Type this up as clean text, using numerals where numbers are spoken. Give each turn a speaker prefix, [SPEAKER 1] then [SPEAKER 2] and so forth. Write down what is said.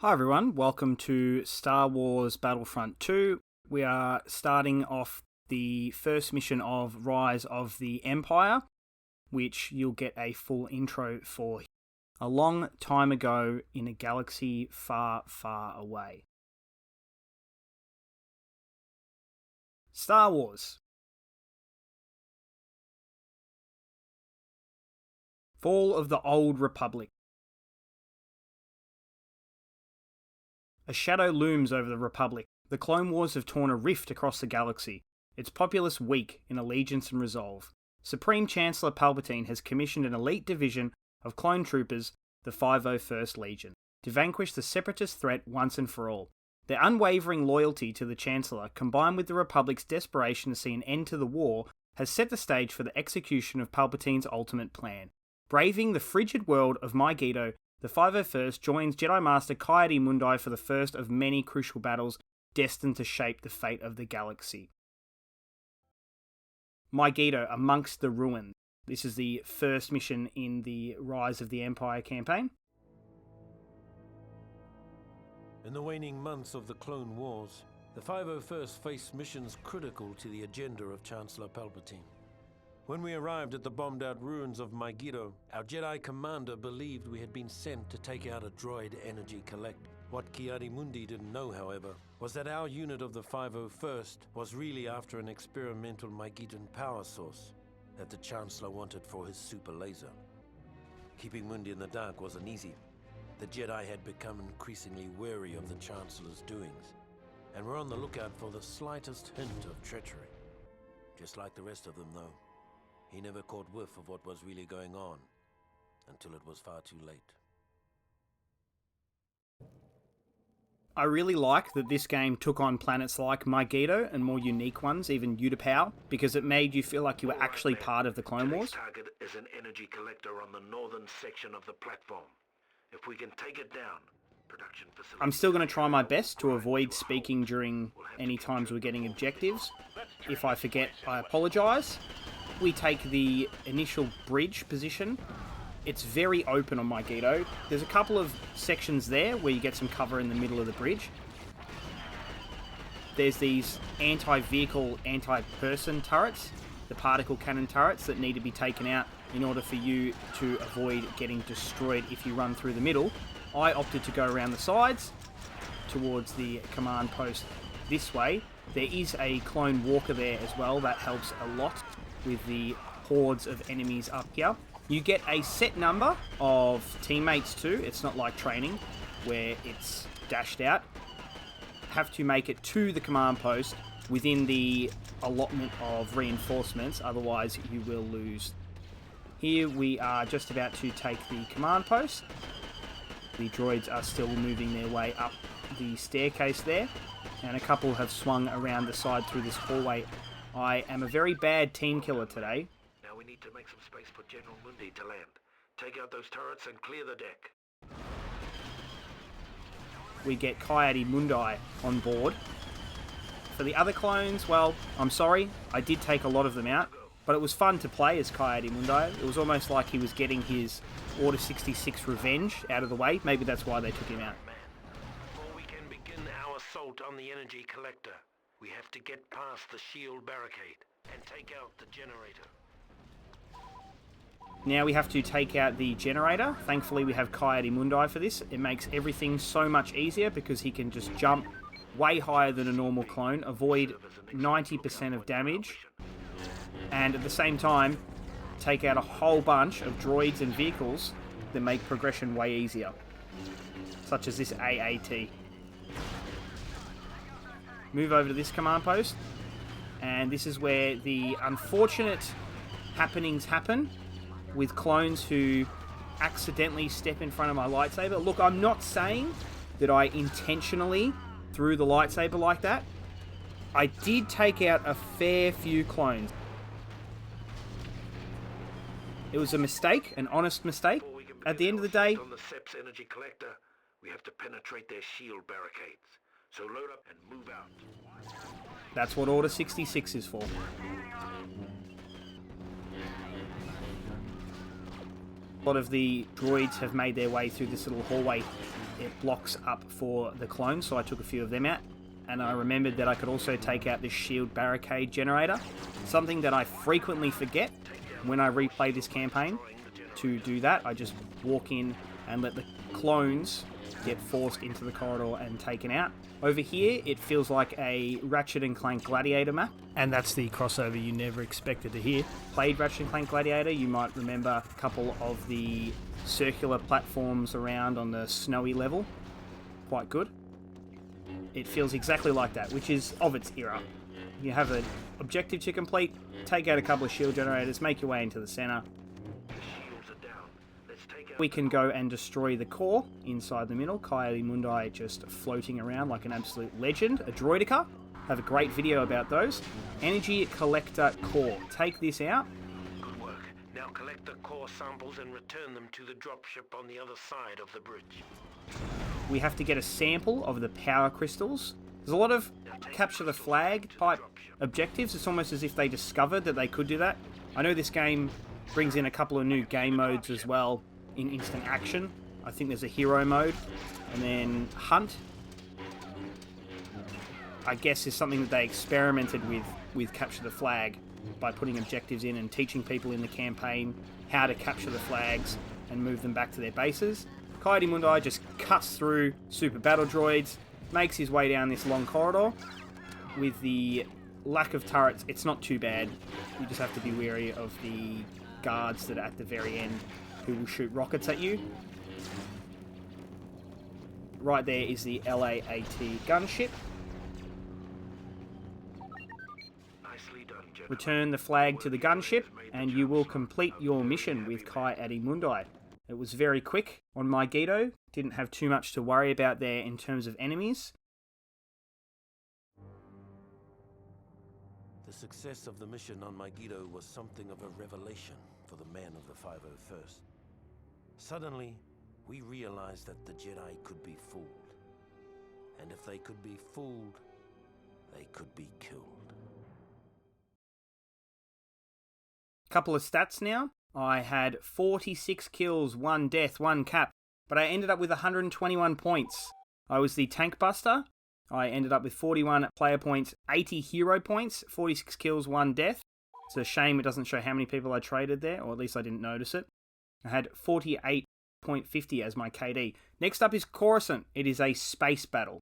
[SPEAKER 1] Hi everyone, welcome to Star Wars Battlefront II. We are starting off the first mission of Rise of the Empire, which you'll get a full intro for. A long time ago in a galaxy far, far away. Star Wars. Fall of the Old Republic. A shadow looms over the Republic. The Clone Wars have torn a rift across the galaxy, its populace weak in allegiance and resolve. Supreme Chancellor Palpatine has commissioned an elite division of clone troopers, the 501st Legion, to vanquish the Separatist threat once and for all. Their unwavering loyalty to the Chancellor, combined with the Republic's desperation to see an end to the war, has set the stage for the execution of Palpatine's ultimate plan. Braving the frigid world of Mygeeto, the 501st joins Jedi Master Ki-Adi-Mundi for the first of many crucial battles destined to shape the fate of the galaxy. Mygeeto, Amongst the Ruins. This is the first mission in the Rise of the Empire campaign.
[SPEAKER 2] In the waning months of the Clone Wars, the 501st faced missions critical to the agenda of Chancellor Palpatine. When we arrived at the bombed-out ruins of Mygeeto, our Jedi commander believed we had been sent to take out a droid energy collector. What Ki-Adi-Mundi didn't know, however, was that our unit of the 501st was really after an experimental Mygeetan power source that the Chancellor wanted for his super laser. Keeping Mundi in the dark wasn't easy. The Jedi had become increasingly wary of the Chancellor's doings, and were on the lookout for the slightest hint of treachery. Just like the rest of them, though. He never caught whiff of what was really going on, until it was far too late.
[SPEAKER 1] I really like that this game took on planets like Mygeeto and more unique ones, even Utapau, because it made you feel like you were actually part of the Clone Wars.
[SPEAKER 3] Target is an energy collector on the northern section of the platform. If we can take it down, production facility...
[SPEAKER 1] I'm still going to try my best to avoid speaking during any times we're getting objectives. If I forget, I apologise. We take the initial bridge position. It's very open on Mygeeto. There's a couple of sections there where you get some cover in the middle of the bridge. There's these anti-vehicle, anti-person turrets, the particle cannon turrets that need to be taken out in order for you to avoid getting destroyed if you run through the middle. I opted to go around the sides towards the command post this way. There is a clone walker there as well. That helps a lot with the hordes of enemies up here. You get a set number of teammates too. It's not like training where it's dashed out. Have to make it to the command post within the allotment of reinforcements, otherwise you will lose. Here we are just about to take the command post. The droids are still moving their way up the staircase there, and a couple have swung around the side through this hallway. I am a very bad team killer today.
[SPEAKER 3] Now we need to make some space for General Mundi to land. Take out those turrets and clear the deck.
[SPEAKER 1] We get Ki-Adi-Mundi on board. For the other clones, well, I'm sorry, I did take a lot of them out, but it was fun to play as Ki-Adi-Mundi. It was almost like he was getting his Order 66 revenge out of the way. Maybe that's why they took him out.
[SPEAKER 3] Before we can begin our assault on the energy collector, we have to get past the shield barricade and take out the generator.
[SPEAKER 1] Now we have to take out the generator. Thankfully we have Ki-Adi-Mundi for this. It makes everything so much easier because he can just jump way higher than a normal clone, avoid 90% of damage, and at the same time take out a whole bunch of droids and vehicles that make progression way easier, such as this LAAT. Move over to this command post, and this is where the unfortunate happenings happen with clones who accidentally step in front of my lightsaber. Look, I'm not saying that I intentionally threw the lightsaber like that. I did take out a fair few clones. It was a mistake, an honest mistake. At the end of the day,
[SPEAKER 3] on the SEP's energy collector, we have to penetrate their shield barricades. So load up and move out.
[SPEAKER 1] That's what Order 66 is for. A lot of the droids have made their way through this little hallway. It blocks up for the clones, so I took a few of them out. And I remembered that I could also take out this shield barricade generator, something that I frequently forget when I replay this campaign. To do that, I just walk in and let the clones get forced into the corridor and taken out. Over here, it feels like a Ratchet and Clank Gladiator map, and that's the crossover you never expected to hear. Played Ratchet and Clank Gladiator, you might remember a couple of the circular platforms around on the snowy level. Quite good. It feels exactly like that, which is of its era. You have an objective to complete, take out a couple of shield generators, make your way into the center. We can go and destroy the core inside the middle. Ki-Adi-Mundi just floating around like an absolute legend. A droidica. Have a great video about those. Energy collector core. Take this out.
[SPEAKER 3] Good work. Now collect the core samples and return them to the dropship on the other side of the bridge.
[SPEAKER 1] We have to get a sample of the power crystals. There's a lot of capture the flag type objectives. It's almost as if they discovered that they could do that. I know this game brings in a couple of new game modes as well. In instant action, I think there's a hero mode, and then hunt, I guess, is something that they experimented with capture the flag by putting objectives in and teaching people in the campaign how to capture the flags and move them back to their bases. Ki-Adi-Mundi just cuts through super battle droids, makes his way down this long corridor. With the lack of turrets, it's not too bad. You just have to be wary of the guards that are at the very end, who will shoot rockets at you. Right there is the LAAT gunship.
[SPEAKER 3] Nicely done, gentlemen.
[SPEAKER 1] Return the flag to the gunship, and you will complete your mission with Ki-Adi-Mundi. It was very quick on Mygeeto. Didn't have too much to worry about there in terms of enemies.
[SPEAKER 2] The success of the mission on Mygeeto was something of a revelation for the men of the 501st. Suddenly, we realized that the Jedi could be fooled. And if they could be fooled, they could be killed.
[SPEAKER 1] Couple of stats now. I had 46 kills, 1 death, 1 cap, but I ended up with 121 points. I was the tank buster. I ended up with 41 player points, 80 hero points, 46 kills, 1 death. It's a shame it doesn't show how many people I traded there, or at least I didn't notice it. I had 48.50 as my KD. Next up is Coruscant. It is a space battle.